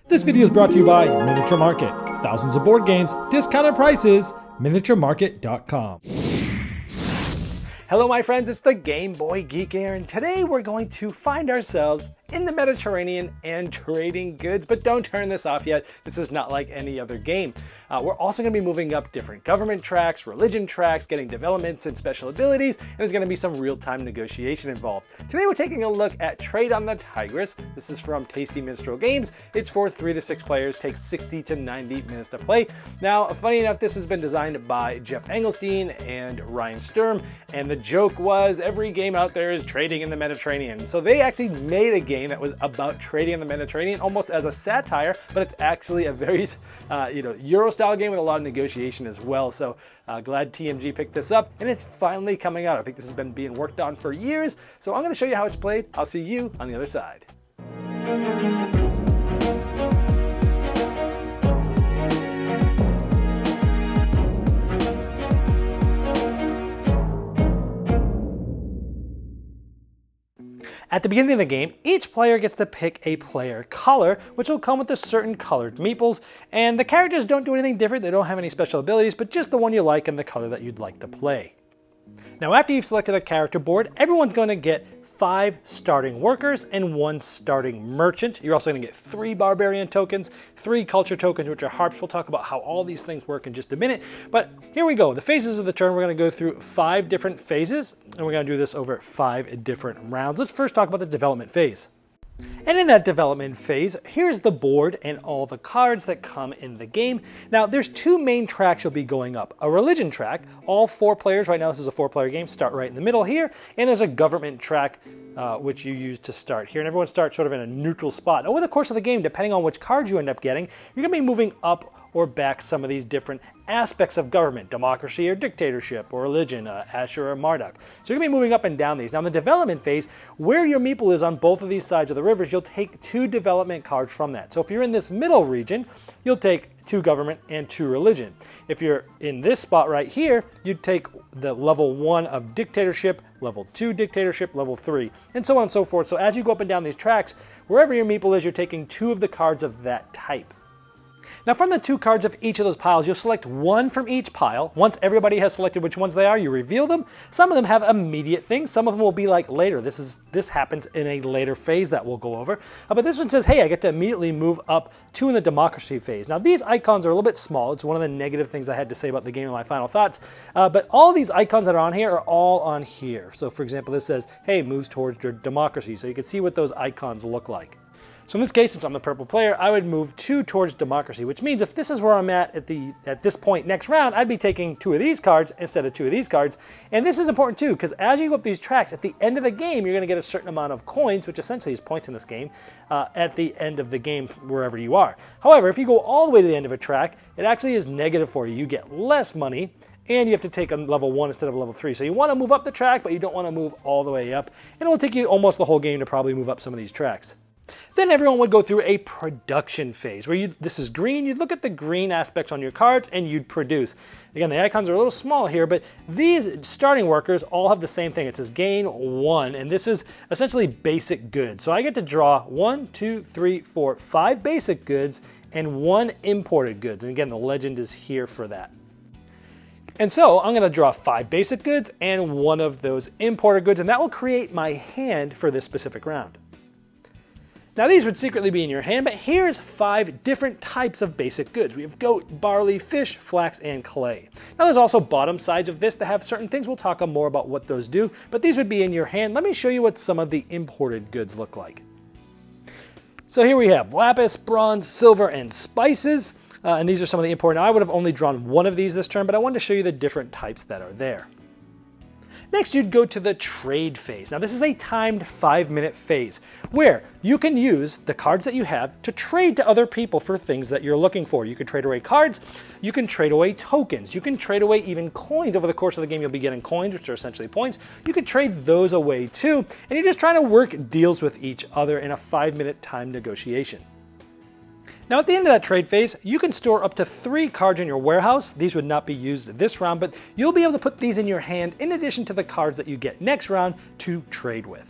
This video is brought to you by Miniature Market. Thousands of board games, discounted prices, miniaturemarket.com. Hello my friends, it's the Game Boy Geek here, and today we're going to find ourselves in the Mediterranean and trading goods, but don't turn this off yet. This is not like any other game. We're also going to be moving up different government tracks, religion tracks, getting developments and special abilities, and there's going to be some real-time negotiation involved. Today we're taking a look at Trade on the Tigris. This is from Tasty Minstrel Games. It's for 3 to 6 players, takes 60 to 90 minutes to play. Now, funny enough, this has been designed by Geoff Engelstein and Ryan Sturm, and the joke was every game out there is trading in the Mediterranean. So they actually made a game that was about trading in the Mediterranean almost as a satire, but it's actually a very Euro-style game with a lot of negotiation as well. So glad TMG picked this up, and it's finally coming out. I think this has been being worked on for years. So I'm going to show you how it's played. I'll see you on the other side. At the beginning of the game, each player gets to pick a player color, which will come with a certain colored meeples, and the characters don't do anything different. They don't have any special abilities, but just the one you like and the color that you'd like to play. Now, after you've selected a character board, everyone's going to get 5 starting workers and 1 starting merchant. You're also going to get 3 barbarian tokens, 3 culture tokens, which are harps. We'll talk about how all these things work in just a minute. But here we go. The phases of the turn, we're going to go through 5 different phases, and we're going to do this over 5 different rounds. Let's first talk about the development phase. And in that development phase, here's the board and all the cards that come in the game. Now, there's 2 main tracks you'll be going up. A religion track, all 4 players, right now this is a 4-player game, start right in the middle here. And there's a government track, which you use to start here. And everyone starts sort of in a neutral spot. Over the course of the game, depending on which cards you end up getting, you're going to be moving up or back some of these different aspects of government, democracy or dictatorship, or religion, Asher or Marduk. So you're going to be moving up and down these. Now in the development phase, where your meeple is on both of these sides of the rivers, you'll take 2 development cards from that. So if you're in this middle region, you'll take 2 government and 2 religion. If you're in this spot right here, you'd take the level 1 of dictatorship, level 2 dictatorship, level 3, and so on and so forth. So as you go up and down these tracks, wherever your meeple is, you're taking 2 of the cards of that type. Now from the 2 cards of each of those piles, you'll select 1 from each pile. Once everybody has selected which ones they are, you reveal them. Some of them have immediate things. Some of them will be like later. This happens in a later phase that we'll go over. But this one says, hey, I get to immediately move up 2 in the democracy phase. Now these icons are a little bit small. It's one of the negative things I had to say about the game in my final thoughts. But all these icons that are on here are all on here. So for example, this says, hey, moves towards your democracy. So you can see what those icons look like. So in this case, since I'm the purple player, I would move 2 towards democracy, which means if this is where I'm at this point next round, I'd be taking 2 of these cards instead of 2 of these cards. And this is important too, because as you go up these tracks, at the end of the game, you're going to get a certain amount of coins, which essentially is points in this game, at the end of the game, wherever you are. However, if you go all the way to the end of a track, it actually is negative for you. You get less money, and you have to take a level 1 instead of level 3. So you want to move up the track, but you don't want to move all the way up. And it will take you almost the whole game to probably move up some of these tracks. Then everyone would go through a production phase where this is green. You'd look at the green aspects on your cards and you'd produce. Again, the icons are a little small here, but these starting workers all have the same thing. It says gain 1, and this is essentially basic goods. So I get to draw 1, 2, 3, 4, 5 basic goods and 1 imported goods. And again, the legend is here for that. And so I'm going to draw 5 basic goods and 1 of those imported goods, and that will create my hand for this specific round. Now these would secretly be in your hand, but here's 5 different types of basic goods. We have goat, barley, fish, flax, and clay. Now there's also bottom sides of this that have certain things. We'll talk more about what those do, but these would be in your hand. Let me show you what some of the imported goods look like. So here we have lapis, bronze, silver, and spices. And these are some of the imported. Now I would have only drawn 1 of these this turn, but I wanted to show you the different types that are there. Next, you'd go to the trade phase. Now this is a timed 5-minute phase where you can use the cards that you have to trade to other people for things that you're looking for. You can trade away cards, you can trade away tokens, you can trade away even coins. Over the course of the game, you'll be getting coins, which are essentially points. You can trade those away too, and you're just trying to work deals with each other in a 5-minute time negotiation. Now at the end of that trade phase, you can store up to 3 cards in your warehouse. These would not be used this round, but you'll be able to put these in your hand in addition to the cards that you get next round to trade with.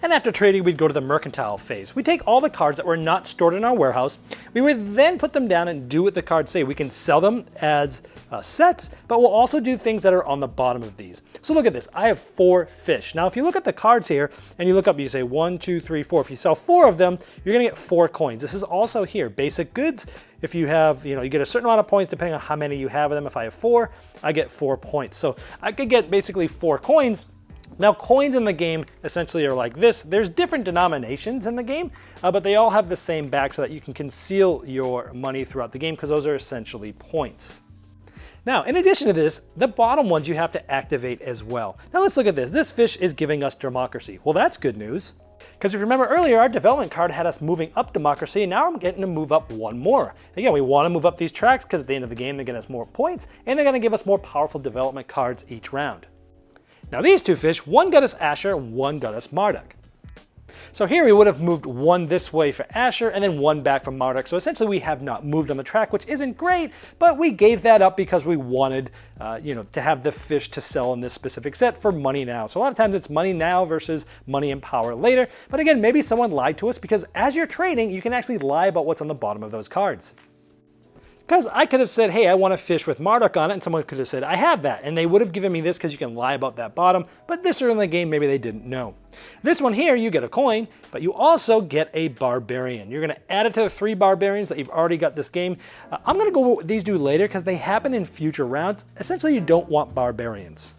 And after trading, we'd go to the Mercantile Phase. We take all the cards that were not stored in our warehouse. We would then put them down and do what the cards say. We can sell them as sets, but we'll also do things that are on the bottom of these. So look at this. I have 4 fish. Now, if you look at the cards here and you look up, you say 1, 2, 3, 4. If you sell 4 of them, you're going to get 4 coins. This is also here, basic goods. If you have, you get a certain amount of points depending on how many you have of them. If I have 4, I get 4 points. So I could get basically 4 coins. Now, coins in the game essentially are like this. There's different denominations in the game, but they all have the same back so that you can conceal your money throughout the game because those are essentially points. Now, in addition to this, the bottom ones you have to activate as well. Now, let's look at this. This fish is giving us democracy. Well, that's good news. Because if you remember earlier, our development card had us moving up democracy, and now I'm getting to move up 1 more. Again, we want to move up these tracks because at the end of the game, they're getting us more points, and they're going to give us more powerful development cards each round. Now these 2 fish, one got us Asher, one got us Marduk. So here we would have moved 1 this way for Asher and then 1 back from Marduk. So essentially we have not moved on the track, which isn't great, but we gave that up because we wanted to have the fish to sell in this specific set for money now. So a lot of times it's money now versus money and power later. But again, maybe someone lied to us because as you're trading, you can actually lie about what's on the bottom of those cards. Because I could have said, hey, I want a fish with Marduk on it, and someone could have said, I have that. And they would have given me this because you can lie about that bottom, but this early in the game, maybe they didn't know. This one here, you get a coin, but you also get a barbarian. You're going to add it to the 3 barbarians that you've already got this game. I'm going to go over what these do later because they happen in future rounds. Essentially, you don't want barbarians.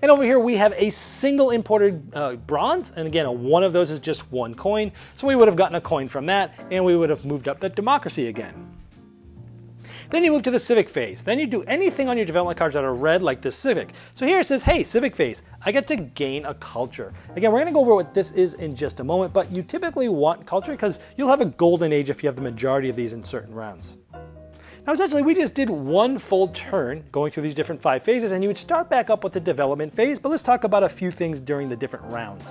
And over here, we have a single imported bronze. And again, one of those is just 1 coin. So we would have gotten a coin from that, and we would have moved up to democracy again. Then you move to the Civic Phase. Then you do anything on your development cards that are red, like this Civic. So here it says, hey, Civic Phase, I get to gain a culture. Again, we're going to go over what this is in just a moment, but you typically want culture because you'll have a golden age if you have the majority of these in certain rounds. Now, essentially, we just did 1 full turn going through these different 5 phases, and you would start back up with the development phase, but let's talk about a few things during the different rounds.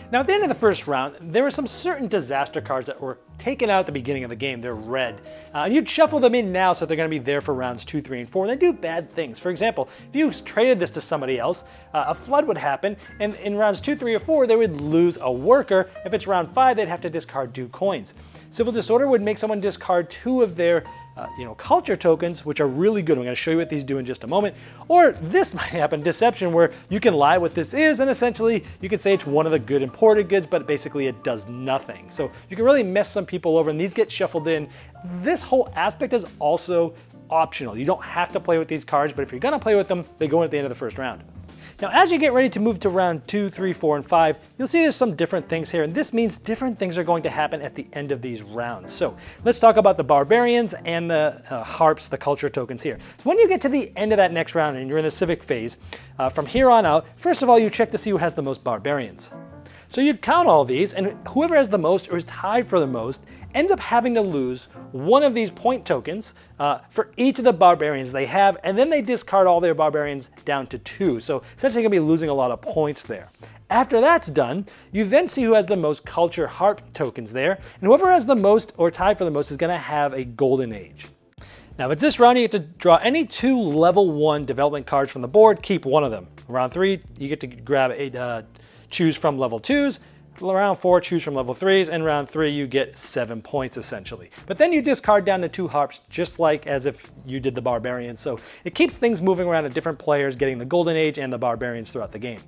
Now, at the end of the first round, there were some certain disaster cards that were taken out at the beginning of the game. They're red. And you'd shuffle them in now so they're going to be there for rounds 2, 3, and 4. And they do bad things. For example, if you traded this to somebody else, a flood would happen. And in rounds 2, 3, or 4, they would lose a worker. If it's round 5, they'd have to discard 2 coins. Civil disorder would make someone discard 2 of their culture tokens, which are really good. I'm going to show you what these do in just a moment. Or this might happen, deception, where you can lie what this is, and essentially you could say it's one of the good imported goods, but basically it does nothing. So you can really mess some people over, and these get shuffled in. This whole aspect is also optional. You don't have to play with these cards, but if you're going to play with them, they go in at the end of the first round. Now, as you get ready to move to round 2, 3, 4, and 5, you'll see there's some different things here, and this means different things are going to happen at the end of these rounds. So let's talk about the barbarians and the harps, the culture tokens here. So when you get to the end of that next round and you're in the Civic Phase, from here on out, first of all, you check to see who has the most barbarians. So you'd count all these, and whoever has the most or is tied for the most ends up having to lose 1 of these point tokens for each of the barbarians they have, and then they discard all their barbarians down to 2. So essentially you're going to be losing a lot of points there. After that's done, you then see who has the most culture harp tokens there, and whoever has the most or tied for the most is going to have a golden age. Now, it's this round you get to draw any 2 level 1 development cards from the board, keep 1 of them. Round 3, you get to grab choose from level 2s. Round 4, choose from level 3s, and round 3, you get 7 points essentially. But then you discard down to 2 harps, just like as if you did the barbarians. So it keeps things moving around at different players, getting the golden age and the barbarians throughout the game.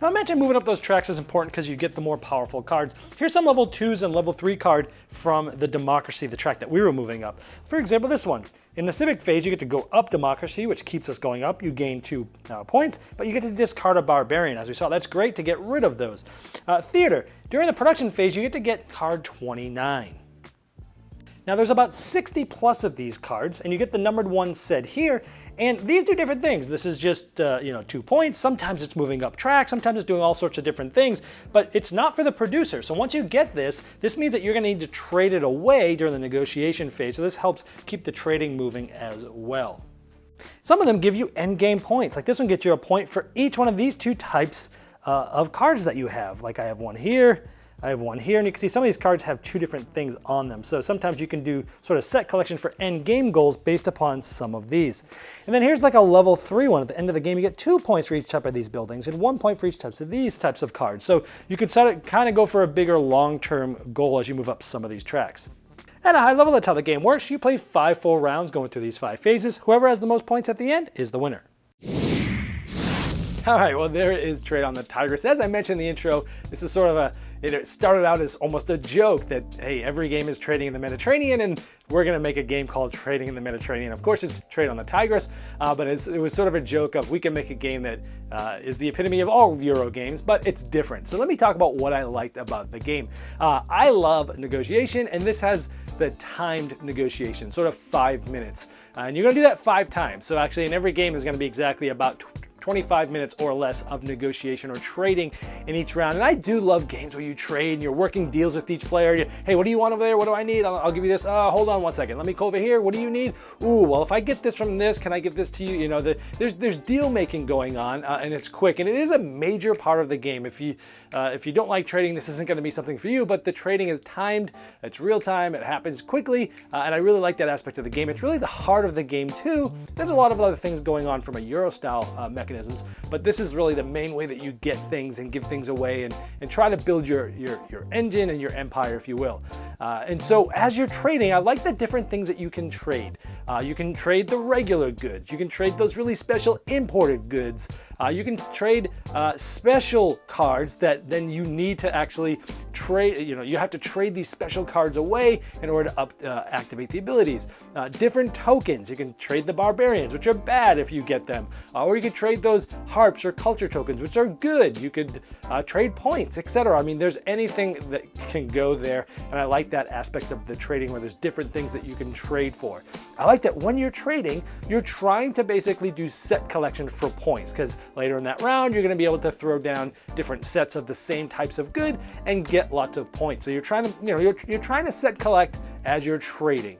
Now, I mentioned moving up those tracks is important because you get the more powerful cards. Here's some level 2s and level 3 card from the Democracy, the track that we were moving up. For example, this one. In the Civic Phase, you get to go up Democracy, which keeps us going up. You gain 2 points, but you get to discard a Barbarian, as we saw. That's great to get rid of those. Theater. During the Production Phase, you get to get card 29. Now, there's about 60 plus of these cards, and you get the numbered ones said here, and these do different things. This is just 2 points. Sometimes it's moving up track, sometimes it's doing all sorts of different things, but it's not for the producer. So once you get this means that you're going to need to trade it away during the negotiation phase, so this helps keep the trading moving as well. Some of them give you end game points. Like this one gets you a point for each one of these 2 types of cards that you have. Like I have one here. I have one here, and you can see some of these cards have 2 different things on them. So sometimes you can do sort of set collection for end game goals based upon some of these. And then here's like a level 3 one. At the end of the game, you get 2 points for each type of these buildings and 1 point for each type of these types of cards. So you could kind of go for a bigger long-term goal as you move up some of these tracks. At a high level, that's how the game works. You play 5 full rounds going through these 5 phases. Whoever has the most points at the end is the winner. All right, well, there is Trade on the Tigris. As I mentioned in the intro, this is sort of it started out as almost a joke that, hey, every game is trading in the Mediterranean, and we're going to make a game called Trading in the Mediterranean. Of course, it's Trade on the Tigris, but it was sort of a joke of we can make a game that is the epitome of all Euro games, but it's different. So let me talk about what I liked about the game. I love negotiation, and this has the timed negotiation, sort of 5 minutes. And you're going to do that 5 times. So actually, in every game is going to be exactly about 25 minutes or less of negotiation or trading in each round. And I do love games where you trade and you're working deals with each player. Hey, what do you want over there? What do I need? I'll give you this. Hold on one second. Let me go over here. What do you need? Ooh, well, if I get this from this, can I give this to you? You know, there's deal making going on, and it's quick. And it is a major part of the game. If you don't like trading, this isn't going to be something for you, but the trading is timed. It's real time. It happens quickly. And I really like that aspect of the game. It's really the heart of the game too. There's a lot of other things going on from a Euro style mechanisms, but this is really the main way that you get things and give things away and try to build your engine and your empire, if you will. And so as you're trading, I like the different things that you can trade. You can trade the regular goods. You can trade those really special imported goods. You can trade special cards that then you need to actually trade. You have to trade these special cards away in order to activate the abilities. Different tokens. You can trade the barbarians, which are bad if you get them. Or you could trade those harps or culture tokens, which are good. You could trade points, etc. I mean, there's anything that can go there. And I like that aspect of the trading where there's different things that you can trade for. I like that when you're trading, you're trying to basically do set collection for points, because later in that round, you're going to be able to throw down different sets of the same types of good and get lots of points. So you're trying to, you're trying to set collect as you're trading,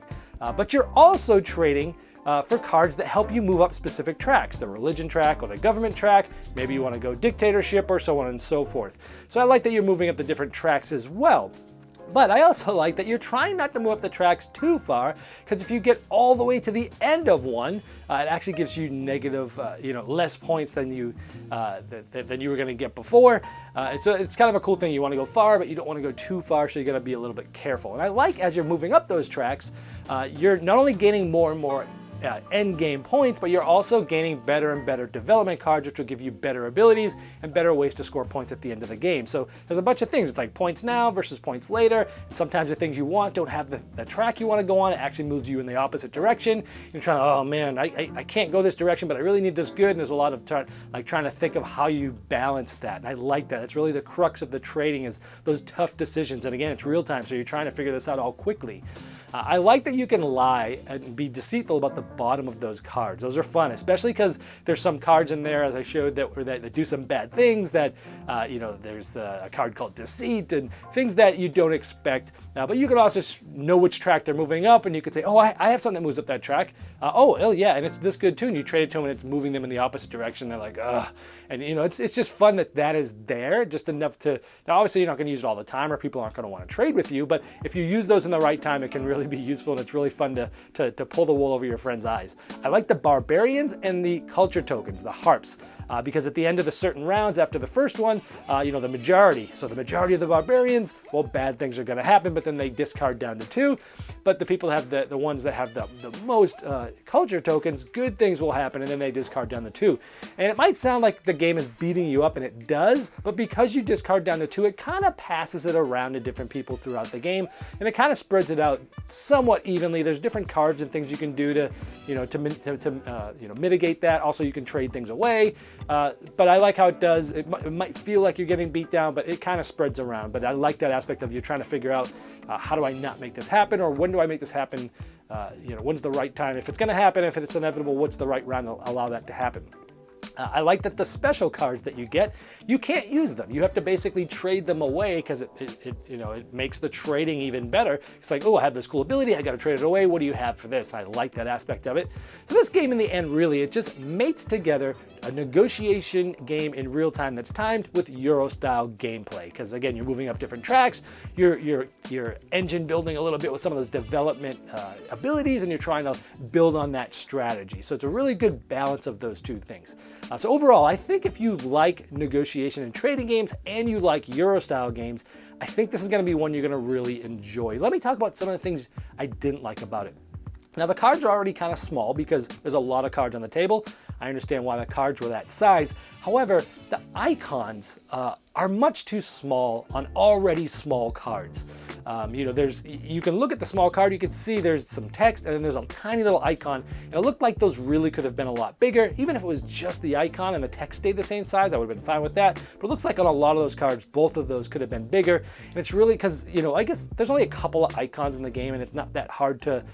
but you're also trading for cards that help you move up specific tracks, the religion track or the government track. Maybe you want to go dictatorship or so on and so forth. So I like that you're moving up the different tracks as well. But I also like that you're trying not to move up the tracks too far, because if you get all the way to the end of one, it actually gives you negative, less points than you were going to get before. So it's kind of a cool thing. You want to go far, but you don't want to go too far, so you got to be a little bit careful. And I like as you're moving up those tracks, you're not only gaining more and more end game points, but you're also gaining better and better development cards, which will give you better abilities and better ways to score points at the end of the game. So there's a bunch of things. It's like points now versus points later. And sometimes the things you want don't have the track you want to go on. It actually moves you in the opposite direction. You're trying, oh man, I can't go this direction, but I really need this good. And there's a lot of trying to think of how you balance that. And I like that. It's really the crux of the trading, is those tough decisions. And again, it's real time, so you're trying to figure this out all quickly. I like that you can lie and be deceitful about the bottom of those cards. Those are fun, especially because there's some cards in there, as I showed, that do some bad things. That there's a card called Deceit and things that you don't expect. But you can also know which track they're moving up, and you could say, oh, I have something that moves up that track. Oh yeah, and it's this good too. And you trade it to them, and it's moving them in the opposite direction. They're like, ugh. And it's just fun that is there, just enough to. Now, obviously, you're not going to use it all the time, or people aren't going to want to trade with you. But if you use those in the right time, it can really be useful, and it's really fun to pull the wool over your friend's eyes. I like the barbarians and the culture tokens, the harps, because at the end of the certain rounds after the first one, the majority of the barbarians, well, bad things are going to happen, but then they discard down to 2. But the people have the ones that have the most culture tokens, good things will happen, and then they discard down to 2. And it might sound like the game is beating you up, and it does, but because you discard down to 2, it kind of passes it around to different people throughout the game, and it kind of spreads it out somewhat evenly. There's different cards and things you can do to mitigate that. Also, you can trade things away, but I like how it does. It might feel like you're getting beat down, but it kind of spreads around. But I like that aspect of you trying to figure out how do I not make this happen, or when do I make this happen? When's the right time? If it's going to happen, if it's inevitable, what's the right round to allow that to happen? I like that the special cards that you get, you can't use them. You have to basically trade them away, because it makes the trading even better. It's like, oh, I have this cool ability, I got to trade it away. What do you have for this? I like that aspect of it. So this game, in the end, really, it just mates together a negotiation game in real time that's timed with Euro-style gameplay. Because again, you're moving up different tracks, you're engine building a little bit with some of those development abilities, and you're trying to build on that strategy. So it's a really good balance of those two things. So overall, I think if you like negotiation and trading games and you like Euro-style games, I think this is going to be one you're going to really enjoy. Let me talk about some of the things I didn't like about it. Now, the cards are already kind of small because there's a lot of cards on the table. I understand why the cards were that size. However, the icons are much too small on already small cards. You can look at the small card, you can see there's some text, and then there's a tiny little icon. And it looked like those really could have been a lot bigger. Even if it was just the icon and the text stayed the same size, I would have been fine with that. But it looks like on a lot of those cards, both of those could have been bigger. And it's really because, I guess there's only a couple of icons in the game, and it's not that hard to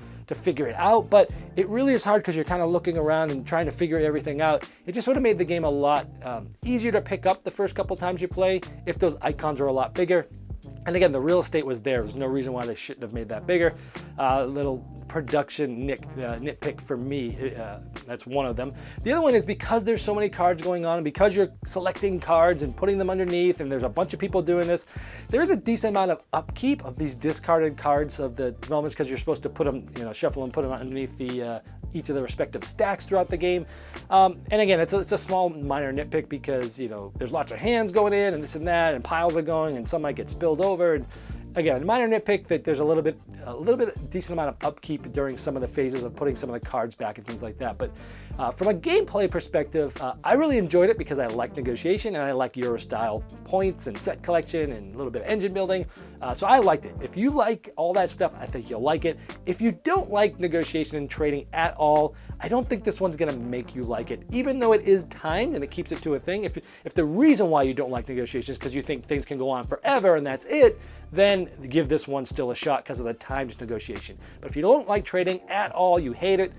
figure it out, but it really is hard because you're kind of looking around and trying to figure everything out. It just would have made the game a lot easier to pick up the first couple times you play if those icons are a lot bigger. And again, the real estate was there. There's no reason why they shouldn't have made that bigger. Little production nitpick for me, that's one of them. The other one is because there's so many cards going on, and because you're selecting cards and putting them underneath, and there's a bunch of people doing this, there is a decent amount of upkeep of these discarded cards of the developments because you're supposed to put them, shuffle and put them underneath each of the respective stacks throughout the game. And again, it's a small minor nitpick because, there's lots of hands going in and this and that, and piles are going, and some might get spilled over. And again, a minor nitpick that there's a little bit decent amount of upkeep during some of the phases of putting some of the cards back and things like that. But from a gameplay perspective, I really enjoyed it because I like negotiation and I like Euro-style points and set collection and a little bit of engine building. So I liked it. If you like all that stuff, I think you'll like it. If you don't like negotiation and trading at all, I don't think this one's going to make you like it, even though it is timed and it keeps it to a thing. If the reason why you don't like negotiation is because you think things can go on forever and that's it, then give this one still a shot because of the timed negotiation. But if you don't like trading at all, you hate it,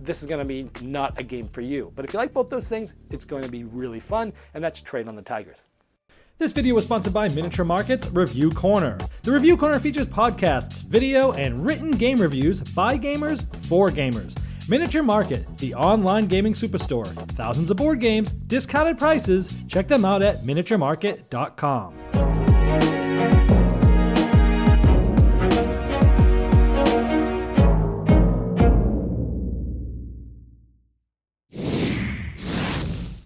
this is going to be not a game for you. But if you like both those things, it's going to be really fun, and that's Trade on the Tigris. This video was sponsored by Miniature Market's Review Corner. The Review Corner features podcasts, video, and written game reviews by gamers for gamers. Miniature Market, the online gaming superstore. Thousands of board games, discounted prices. Check them out at miniaturemarket.com.